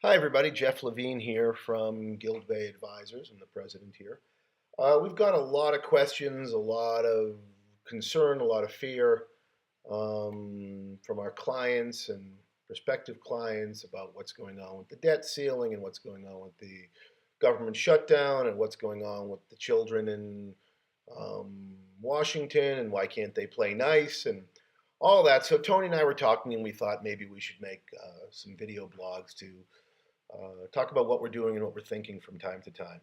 Hi, everybody. Jeff Levine here from Guild Bay Advisors. I'm the president here. We've got a lot of questions, a lot of concern, a lot of fear from our clients and prospective clients about what's going on with the debt ceiling and what's going on with the government shutdown and what's going on with the children in Washington and why can't they play nice and all that. So Tony and I were talking and we thought maybe we should make some video blogs to talk about what we're doing and what we're thinking from time to time.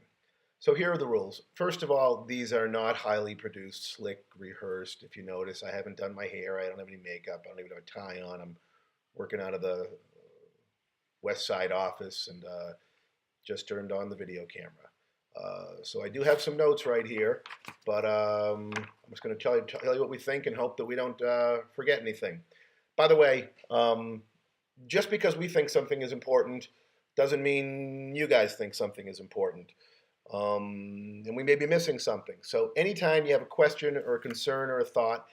So here are the rules. First of all, these are not highly produced, slick, rehearsed. If you notice, I haven't done my hair. I don't have any makeup. I don't even have a tie on. I'm working out of the West Side office and just turned on the video camera. So I do have some notes right here, but I'm just going to tell you what we think and hope that we don't forget anything. By the way, just because we think something is important doesn't mean you guys think something is important. And we may be missing something. So anytime you have a question or a concern or a thought,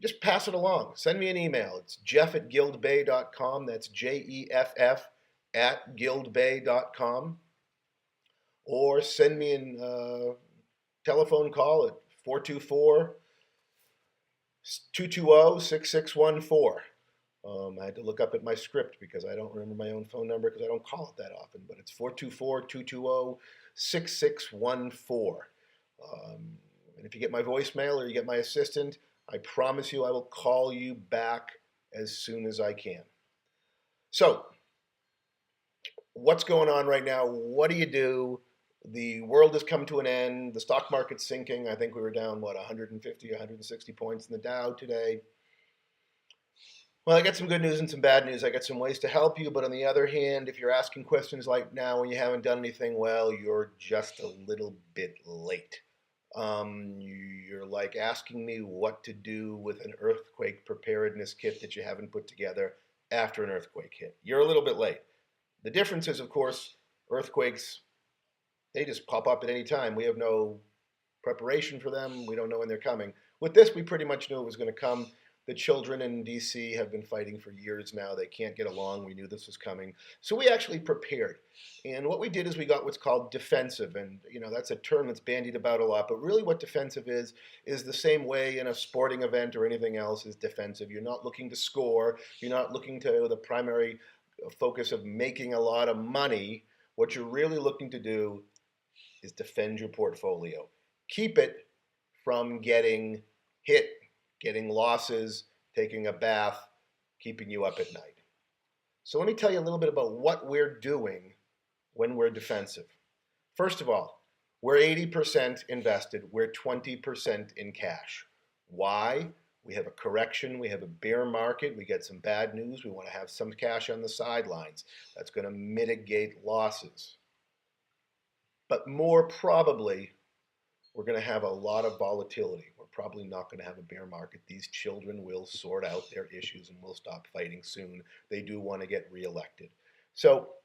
just pass it along. Send me an email. It's jeff@guildbay.com. That's JEFF at guildbay.com. Or send me a telephone call at 424 220 6614. I had to look up at my script because I don't remember my own phone number because I don't call it that often, but it's 424-220-6614. And if you get my voicemail or you get my assistant, I promise you I will call you back as soon as I can. So, what's going on right now? What do you do? The world has come to an end. The stock market's sinking. I think we were down, 150, 160 points in the Dow today. Well, I got some good news and some bad news. I got some ways to help you, but on the other hand, if you're asking questions like now and you haven't done anything, well, you're just a little bit late. You're like asking me what to do with an earthquake preparedness kit that you haven't put together after an earthquake hit. You're a little bit late. The difference is, of course, earthquakes, they just pop up at any time. We have no preparation for them. We don't know when they're coming. With this, we pretty much knew it was going to come. The children in DC have been fighting for years now. They can't get along. We knew this was coming. So we actually prepared. And what we did is we got what's called defensive. And, that's a term that's bandied about a lot. But really what defensive is the same way in a sporting event or anything else is defensive. You're not looking to score. You're not looking to the primary focus of making a lot of money. What you're really looking to do is defend your portfolio. Keep it from getting hit, getting losses, taking a bath, keeping you up at night. So let me tell you a little bit about what we're doing when we're defensive. First of all, we're 80% invested. We're 20% in cash. Why? We have a correction. We have a bear market. We get some bad news. We want to have some cash on the sidelines. That's going to mitigate losses. But more probably, we're going to have a lot of volatility. We're probably not going to have a bear market. These children will sort out their issues and will stop fighting soon. They do want to get reelected. So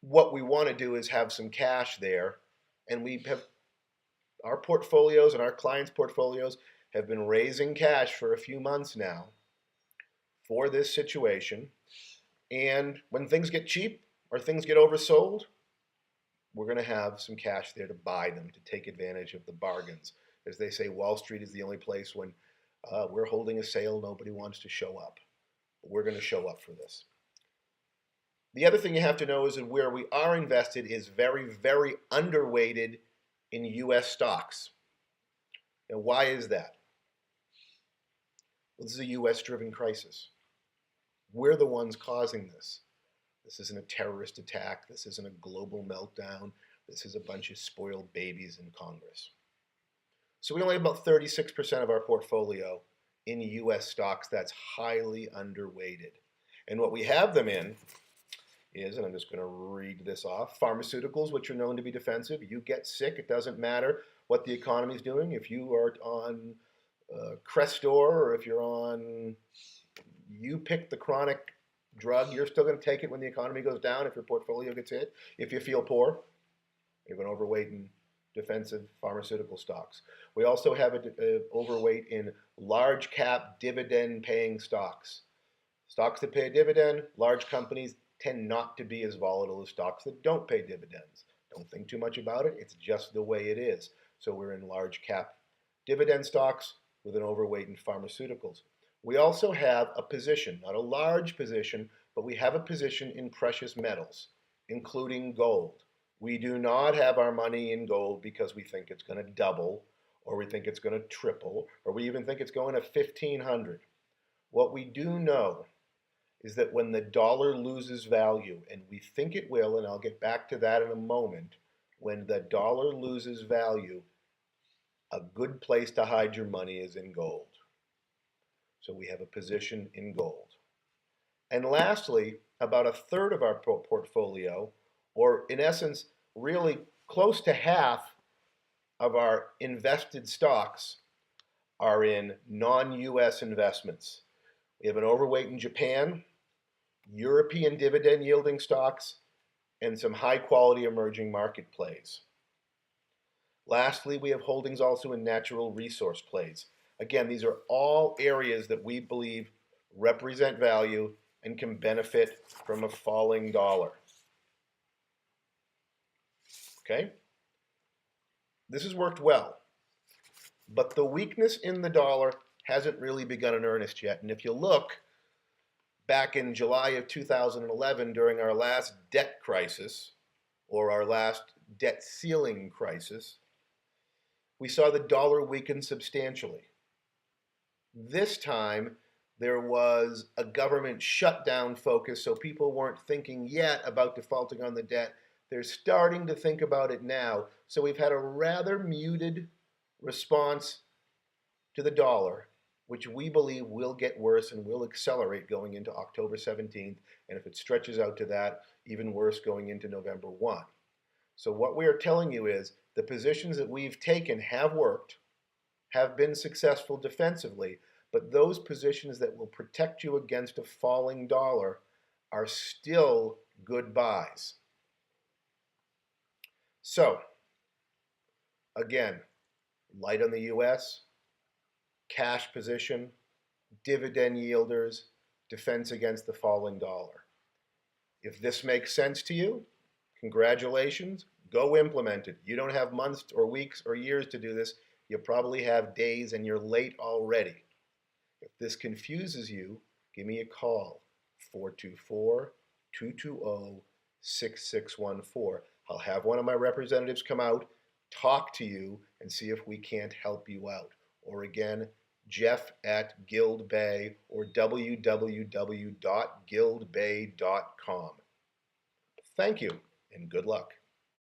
what we want to do is have some cash there, and we have our portfolios and our clients' portfolios have been raising cash for a few months now for this situation. And when things get cheap or things get oversold, we're going to have some cash there to buy them, to take advantage of the bargains. As they say, Wall Street is the only place when we're holding a sale, nobody wants to show up. But we're going to show up for this. The other thing you have to know is that where we are invested is very, very underweighted in U.S. stocks. Now, why is that? Well, this is a U.S.-driven crisis. We're the ones causing this. This isn't a terrorist attack. This isn't a global meltdown. This is a bunch of spoiled babies in Congress. So we only have about 36% of our portfolio in U.S. stocks. That's highly underweighted. And what we have them in is, and I'm just going to read this off, pharmaceuticals, which are known to be defensive. You get sick, it doesn't matter what the economy is doing. If you are on Crestor or if you're on, you pick the chronic drug, you're still going to take it when the economy goes down if your portfolio gets hit. If you feel poor, you're going to overweight in defensive pharmaceutical stocks. We also have an overweight in large cap dividend paying stocks. Stocks that pay a dividend, large companies, tend not to be as volatile as stocks that don't pay dividends. Don't think too much about it. It's just the way it is. So we're in large cap dividend stocks with an overweight in pharmaceuticals. We also have a position, not a large position, but we have a position in precious metals, including gold. We do not have our money in gold because we think it's going to double, or we think it's going to triple, or we even think it's going to 1500. What we do know is that when the dollar loses value, and we think it will, and I'll get back to that in a moment, when the dollar loses value, a good place to hide your money is in gold. So we have a position in gold. And lastly, about a third of our portfolio, or in essence, really close to half of our invested stocks, are in non-US investments. We have an overweight in Japan, European dividend yielding stocks, and some high quality emerging market plays. Lastly, we have holdings also in natural resource plays. Again, these are all areas that we believe represent value and can benefit from a falling dollar. Okay? This has worked well, but the weakness in the dollar hasn't really begun in earnest yet. And if you look back in July of 2011 during our last debt crisis, or our last debt ceiling crisis, we saw the dollar weaken substantially. This time, there was a government shutdown focus, so people weren't thinking yet about defaulting on the debt. They're starting to think about it now. So we've had a rather muted response to the dollar, which we believe will get worse and will accelerate going into October 17th, and if it stretches out to that, even worse going into November 1. So what we are telling you is the positions that we've taken have worked, have been successful defensively, but those positions that will protect you against a falling dollar are still good buys. So, again, light on the US, cash position, dividend yielders, defense against the falling dollar. If this makes sense to you, congratulations, go implement it. You don't have months or weeks or years to do this. You probably have days and you're late already. If this confuses you, give me a call, 424-220-6614. I'll have one of my representatives come out, talk to you, and see if we can't help you out. Or again, Jeff@GuildBay or www.guildbay.com. Thank you and good luck.